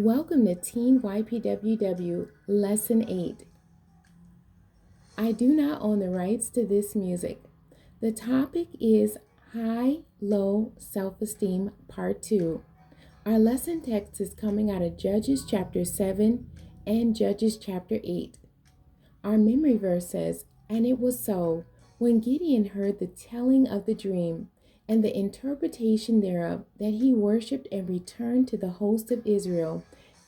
Welcome to Teen ypww Lesson 8. I do not own the rights to this music. The topic is High-Low Self-Esteem Part 2. Our lesson text is coming out of Judges chapter 7 and Judges chapter 8. Our memory verse says, "And it was so, when Gideon heard the telling of the dream and the interpretation thereof, that he worshipped and returned to the host of Israel,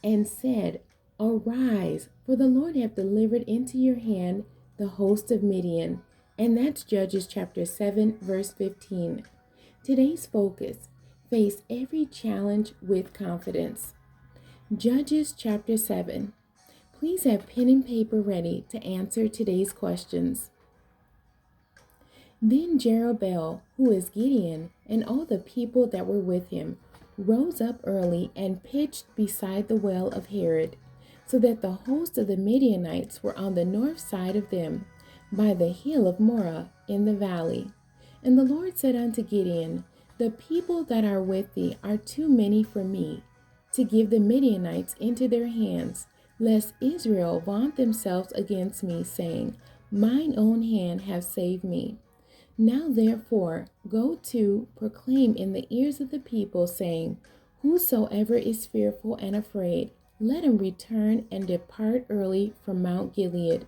and said, Arise, for the Lord hath delivered into your hand the host of Midian." And that's Judges chapter 7, verse 15. Today's focus: face every challenge with confidence. Judges chapter 7. Please have pen and paper ready to answer today's questions. Then Jerubbaal, who is Gideon, and all the people that were with him, rose up early and pitched beside the well of Herod, so that the host of the Midianites were on the north side of them, by the hill of Moreh in the valley. And the Lord said unto Gideon, The people that are with thee are too many for me, to give the Midianites into their hands, lest Israel vaunt themselves against me, saying, Mine own hand hath saved me. Now therefore go to proclaim in the ears of the people, saying, Whosoever is fearful and afraid, let him return and depart early from Mount Gilead.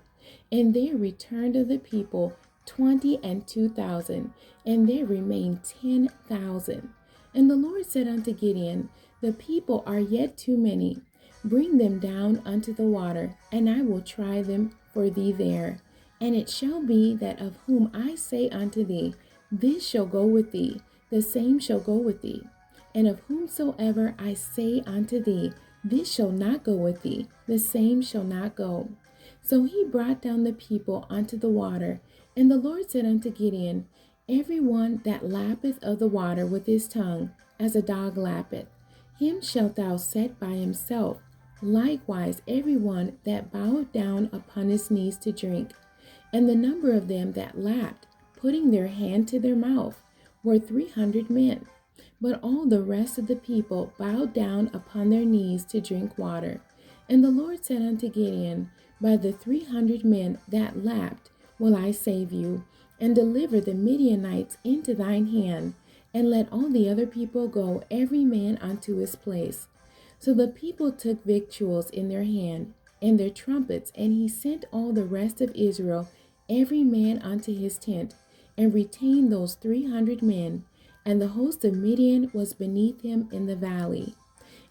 And there returned of the people 22,000, and there remained 10,000. And the Lord said unto Gideon, The people are yet too many. Bring them down unto the water, and I will try them for thee there. And it shall be that of whom I say unto thee, This shall go with thee, the same shall go with thee. And of whomsoever I say unto thee, This shall not go with thee, the same shall not go. So he brought down the people unto the water. And the Lord said unto Gideon, Every one that lappeth of the water with his tongue, as a dog lappeth, him shalt thou set by himself. Likewise every one that boweth down upon his knees to drink. And the number of them that lapped, putting their hand to their mouth, were 300 men. But all the rest of the people bowed down upon their knees to drink water. And the Lord said unto Gideon, By the 300 men that lapped will I save you, and deliver the Midianites into thine hand, and let all the other people go, every man unto his place. So the people took victuals in their hand, and their trumpets, and he sent all the rest of Israel, every man unto his tent, and retained those 300 men. And the host of Midian was beneath him in the valley.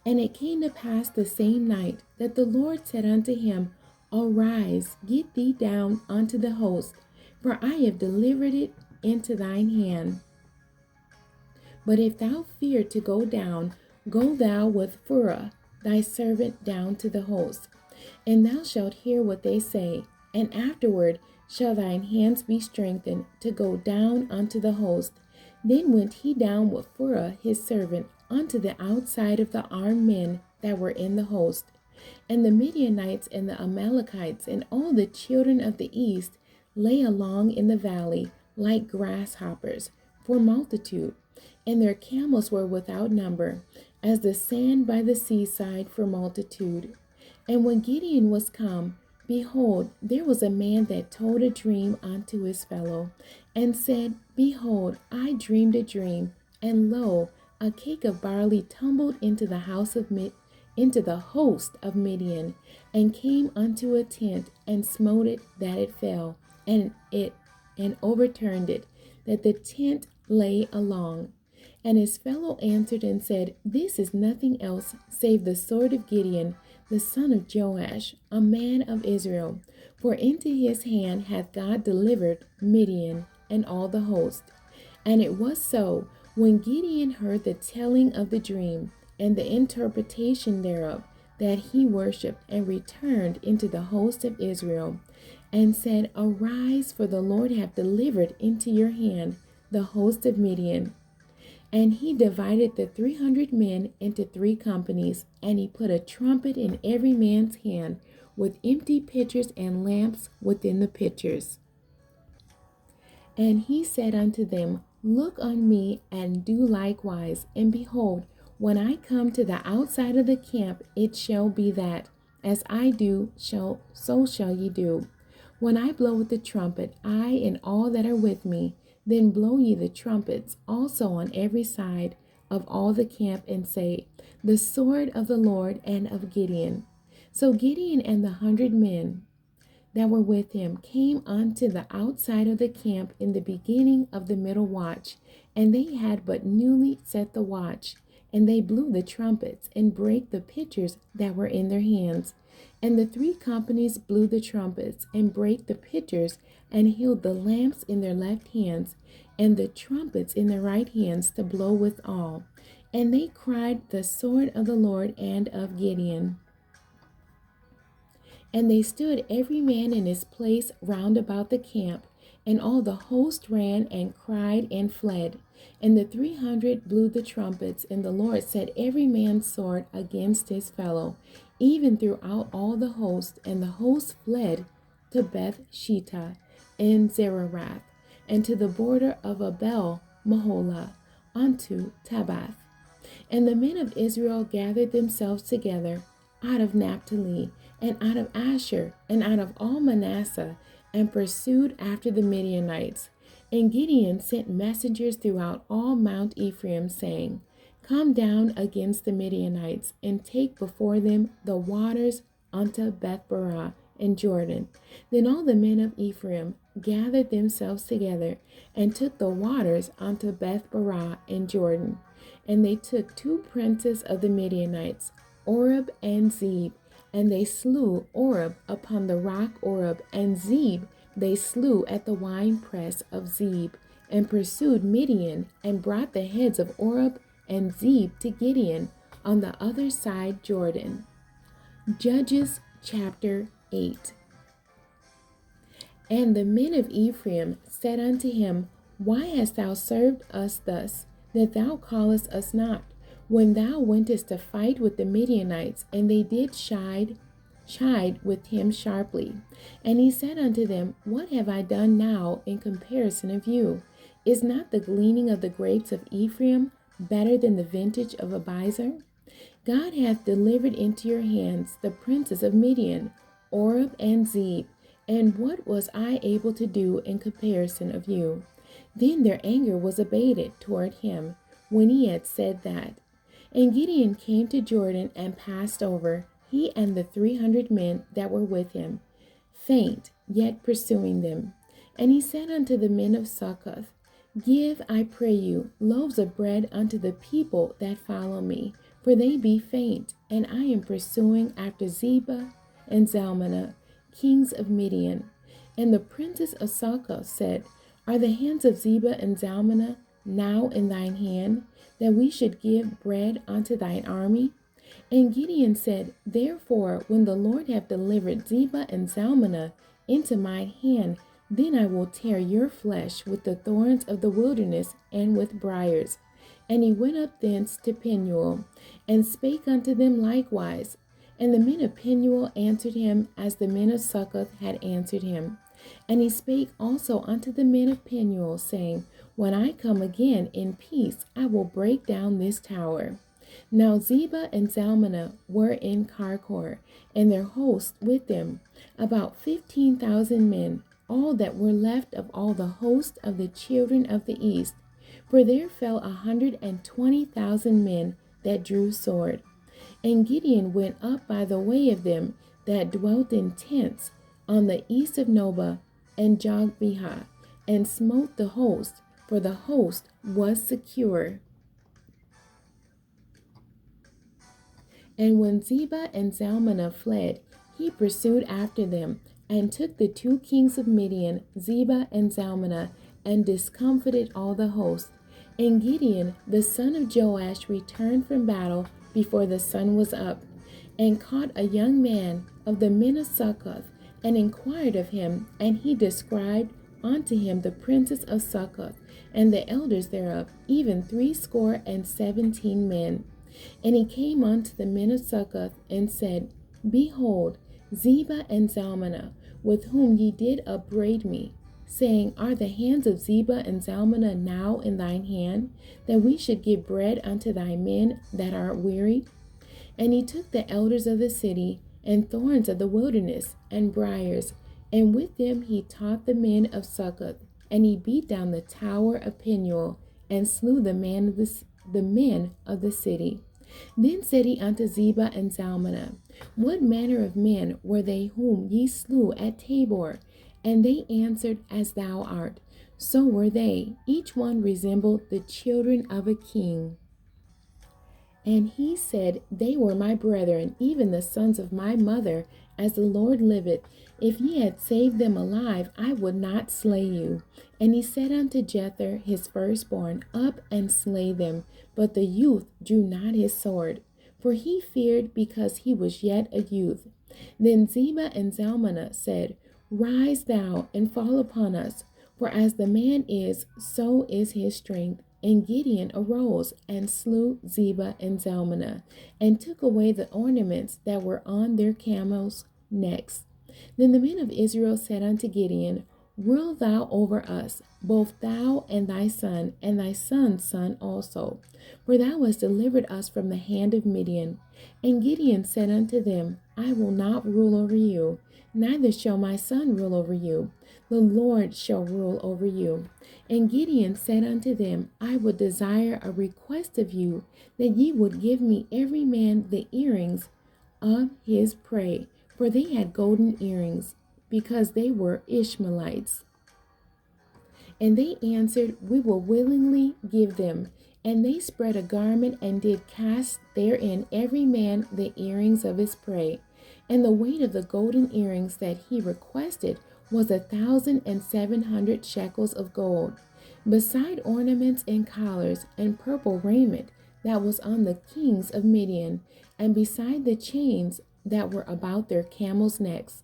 And it came to pass the same night that the Lord said unto him, Arise, get thee down unto the host, for I have delivered it into thine hand. But if thou fear to go down, go thou with Phurah thy servant down to the host, and thou shalt hear what they say, and afterward shall thine hands be strengthened to go down unto the host. Then went he down with Phurah his servant unto the outside of the armed men that were in the host. And the Midianites and the Amalekites and all the children of the east lay along in the valley like grasshoppers for multitude, and their camels were without number, as the sand by the seaside for multitude. And when Gideon was come, behold, there was a man that told a dream unto his fellow, and said, Behold, I dreamed a dream, and lo, a cake of barley tumbled into the host of Midian, and came unto a tent, and smote it that it fell, and overturned it, that the tent lay along. And his fellow answered and said, This is nothing else save the sword of Gideon, the son of Joash, a man of Israel. For into his hand hath God delivered Midian and all the host. And it was so, when Gideon heard the telling of the dream and the interpretation thereof, that he worshipped and returned into the host of Israel, and said, Arise, for the Lord hath delivered into your hand the host of Midian. And he divided the 300 men into 3 companies, and he put a trumpet in every man's hand, with empty pitchers and lamps within the pitchers. And he said unto them, Look on me, and do likewise. And behold, when I come to the outside of the camp, it shall be that, as I do, so shall ye do. When I blow with the trumpet, I and all that are with me, then blow ye the trumpets also on every side of all the camp, and say, The sword of the Lord and of Gideon. So Gideon and the 100 men that were with him came unto the outside of the camp in the beginning of the middle watch, and they had but newly set the watch. And they blew the trumpets, and brake the pitchers that were in their hands. And the 3 companies blew the trumpets, and brake the pitchers, and held the lamps in their left hands, and the trumpets in their right hands, to blow withal. And they cried, The sword of the Lord and of Gideon. And they stood every man in his place round about the camp, and all the host ran and cried and fled. And the 300 blew the trumpets, and the Lord set every man's sword against his fellow, even throughout all the host. And the host fled to Beth Shittah and Zererath, and to the border of Abel Maholah, unto Tabbath. And the men of Israel gathered themselves together out of Naphtali, and out of Asher, and out of all Manasseh, and pursued after the Midianites. And Gideon sent messengers throughout all Mount Ephraim, saying, Come down against the Midianites, and take before them the waters unto Bethbarah and Jordan. Then all the men of Ephraim gathered themselves together, and took the waters unto Bethbarah and Jordan. And they took 2 princes of the Midianites, Oreb and Zeb, and they slew Oreb upon the rock Oreb, and Zeb they slew at the winepress of Zeb, and pursued Midian, and brought the heads of Oreb and Zeb to Gideon on the other side Jordan. Judges chapter 8. And the men of Ephraim said unto him, Why hast thou served us thus, that thou callest us not, when thou wentest to fight with the Midianites? And they did chide with him sharply. And he said unto them, What have I done now in comparison of you? Is not the gleaning of the grapes of Ephraim better than the vintage of Abiezer? God hath delivered into your hands the princes of Midian, Oreb and Zeb. And what was I able to do in comparison of you? Then their anger was abated toward him when he had said that. And Gideon came to Jordan and passed over, he and the 300 men that were with him, faint, yet pursuing them. And he said unto the men of Succoth, Give, I pray you, loaves of bread unto the people that follow me, for they be faint, and I am pursuing after Zebah and Zalmunna, kings of Midian. And the princes of Succoth said, Are the hands of Zebah and Zalmunna now in thine hand, that we should give bread unto thine army? And Gideon said, Therefore, when the Lord hath delivered Zebah and Zalmunna into my hand, then I will tear your flesh with the thorns of the wilderness and with briars. And he went up thence to Penuel, and spake unto them likewise. And the men of Penuel answered him as the men of Succoth had answered him. And he spake also unto the men of Penuel, saying, When I come again in peace, I will break down this tower. Now Zebah and Zalmunna were in Karkor, and their host with them, about 15,000 men, all that were left of all the host of the children of the east. For there fell 120,000 men that drew sword. And Gideon went up by the way of them that dwelt in tents on the east of Nobah and Jogbehah, and smote the host, for the host was secure. And when Zebah and Zalmunna fled, he pursued after them, and took the 2 kings of Midian, Zebah and Zalmunna, and discomfited all the host. And Gideon, the son of Joash, returned from battle before the sun was up, and caught a young man of the men of Succoth, and inquired of him, and he described unto him the princes of Succoth, and the elders thereof, even 70 men. And he came unto the men of Succoth, and said, Behold, Zebah and Zalmunna, with whom ye did upbraid me, saying, Are the hands of Zebah and Zalmunna now in thine hand, that we should give bread unto thy men that are weary? And he took the elders of the city, and thorns of the wilderness, and briars, and with them he taught the men of Succoth, and he beat down the tower of Penuel, and slew the men of the city. Then said he unto Zebah and Zalmunna, What manner of men were they whom ye slew at Tabor? And they answered, As thou art. So were they. Each one resembled the children of a king. And he said, They were my brethren, even the sons of my mother, as the Lord liveth. If ye had saved them alive, I would not slay you. And he said unto Jether, his firstborn, Up and slay them. But the youth drew not his sword, for he feared, because he was yet a youth. Then Zebah and Zalmunna said, Rise thou, and fall upon us, for as the man is, so is his strength. And Gideon arose and slew Zebah and Zalmunna, and took away the ornaments that were on their camels' necks. Then the men of Israel said unto Gideon, Rule thou over us, both thou and thy son's son also, for thou hast delivered us from the hand of Midian. And Gideon said unto them, I will not rule over you, neither shall my son rule over you. The Lord shall rule over you. And Gideon said unto them, I would desire a request of you, that ye would give me every man the earrings of his prey, for they had golden earrings, because they were Ishmaelites. And they answered, We will willingly give them. And they spread a garment, and did cast therein every man the earrings of his prey. And the weight of the golden earrings that he requested was 1,700 shekels of gold, beside ornaments and collars and purple raiment that was on the kings of Midian, and beside the chains that were about their camels' necks.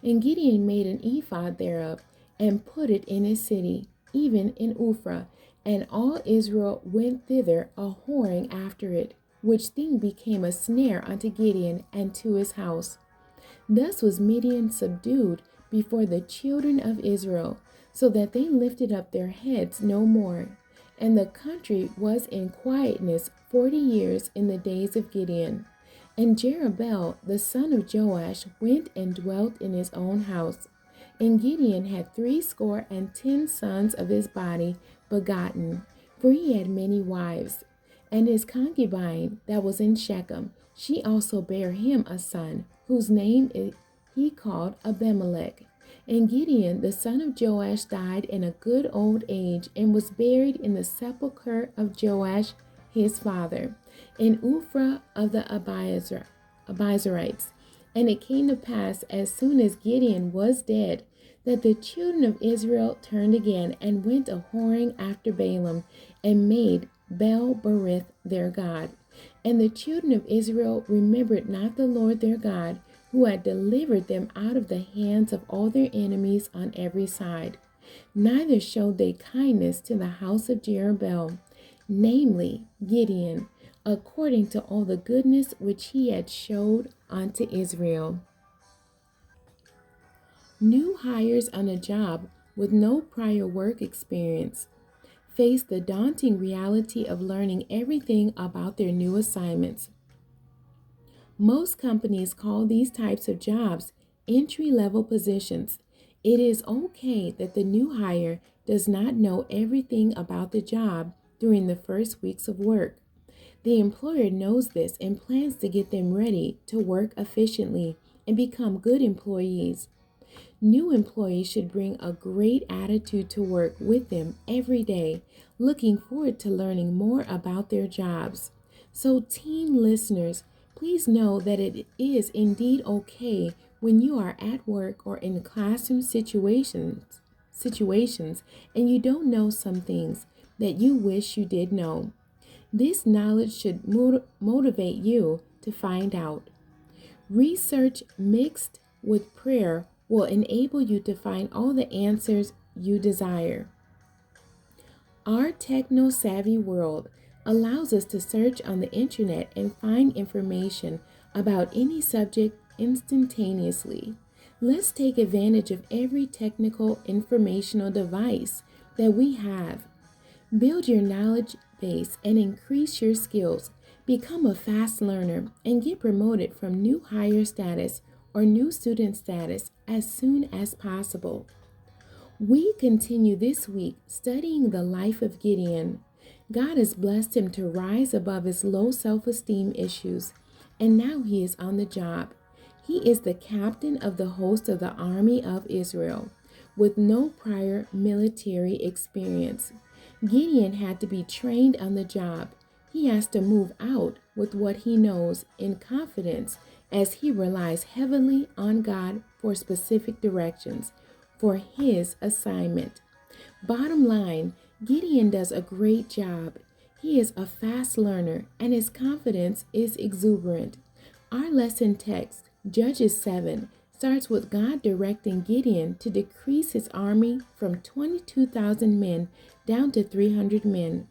And Gideon made an ephod thereof, and put it in his city, even in Ophrah, and all Israel went thither a whoring after it, which thing became a snare unto Gideon and to his house. Thus was Midian subdued before the children of Israel, so that they lifted up their heads no more. And the country was in quietness 40 years in the days of Gideon. And Jerubbaal the son of Joash went and dwelt in his own house. And Gideon had 70 sons of his body begotten, for he had many wives. And his concubine that was in Shechem, she also bare him a son, whose name he called Abimelech. And Gideon the son of Joash died in a good old age, and was buried in the sepulchre of Joash his father, in Ophrah of the Abiezrites. And it came to pass, as soon as Gideon was dead, that the children of Israel turned again, and went a whoring after Balaam, and made Baal-berith their god. And the children of Israel remembered not the Lord their God, who had delivered them out of the hands of all their enemies on every side. Neither showed they kindness to the house of Jerubbaal, namely Gideon, according to all the goodness which he had showed unto Israel. New hires on a job with no prior work experience face the daunting reality of learning everything about their new assignments. Most companies call these types of jobs entry-level positions. It is okay that the new hire does not know everything about the job during the first weeks of work. The employer knows this and plans to get them ready to work efficiently and become good employees. New employees should bring a great attitude to work with them every day, looking forward to learning more about their jobs. So, teen listeners, please know that it is indeed okay when you are at work or in classroom situations and you don't know some things that you wish you did know. This knowledge should motivate you to find out. Research mixed with prayer will enable you to find all the answers you desire. Our techno-savvy world allows us to search on the internet and find information about any subject instantaneously. Let's take advantage of every technical informational device that we have. Build your knowledge base and increase your skills. Become a fast learner and get promoted from new hire status or new student status as soon as possible. We continue this week studying the life of Gideon. God has blessed him to rise above his low self-esteem issues, and now he is on the job. He is the captain of the host of the army of Israel, with no prior military experience. Gideon had to be trained on the job. He has to move out with what he knows in confidence as he relies heavily on God for specific directions for his assignment. Bottom line, Gideon does a great job. He is a fast learner and his confidence is exuberant. Our lesson text, Judges 7, starts with God directing Gideon to decrease his army from 22,000 men down to 300 men.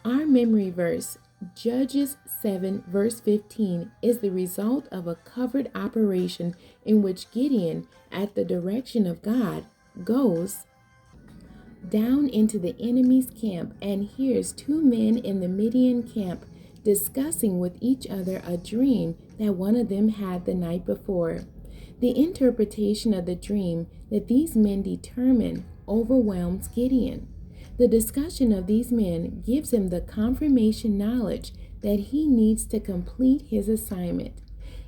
Our memory verse, Judges 7, verse 15, is the result of a covert operation in which Gideon, at the direction of God, goes down into the enemy's camp and hears two men in the Midian camp discussing with each other a dream that one of them had the night before. The interpretation of the dream that these men determine overwhelms Gideon. The discussion of these men gives him the confirmation knowledge that he needs to complete his assignment.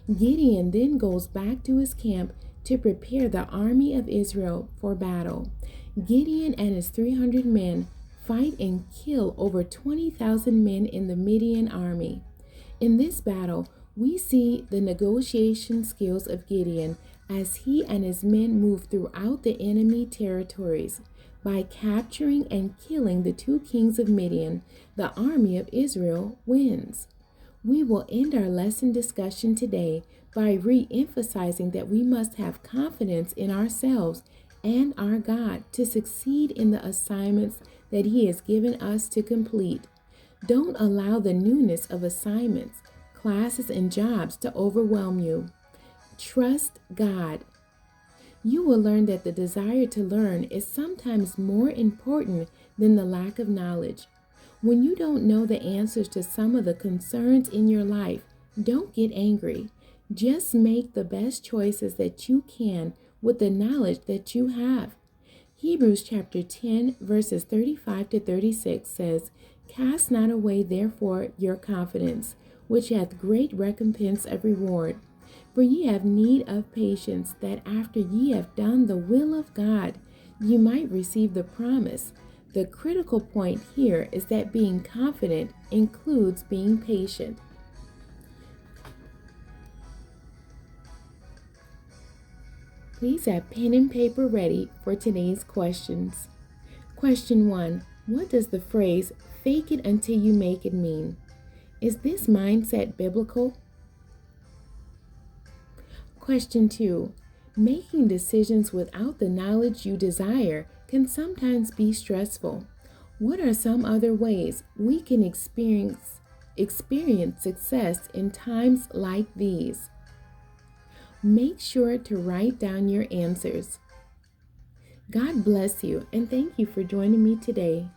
Gideon then goes back to his camp to prepare the army of Israel for battle. Gideon and his 300 men fight and kill over 20,000 men in the Midian army. In this battle, we see the negotiation skills of Gideon as he and his men move throughout the enemy territories. By capturing and killing the two kings of Midian, the army of Israel wins. We will end our lesson discussion today by re-emphasizing that we must have confidence in ourselves and our God to succeed in the assignments that He has given us to complete. Don't allow the newness of assignments, classes, and jobs to overwhelm you. Trust God. You will learn that the desire to learn is sometimes more important than the lack of knowledge. When you don't know the answers to some of the concerns in your life, don't get angry. Just make the best choices that you can with the knowledge that you have. Hebrews chapter 10, verses 35 to 36 says, "Cast not away therefore your confidence, which hath great recompense of reward. For ye have need of patience, that after ye have done the will of God, ye might receive the promise." The critical point here is that being confident includes being patient. Please have pen and paper ready for today's questions. Question 1. What does the phrase "fake it until you make it" mean? Is this mindset biblical? Question 2. Making decisions without the knowledge you desire can sometimes be stressful. What are some other ways we can experience success in times like these? Make sure to write down your answers. God bless you, and thank you for joining me today.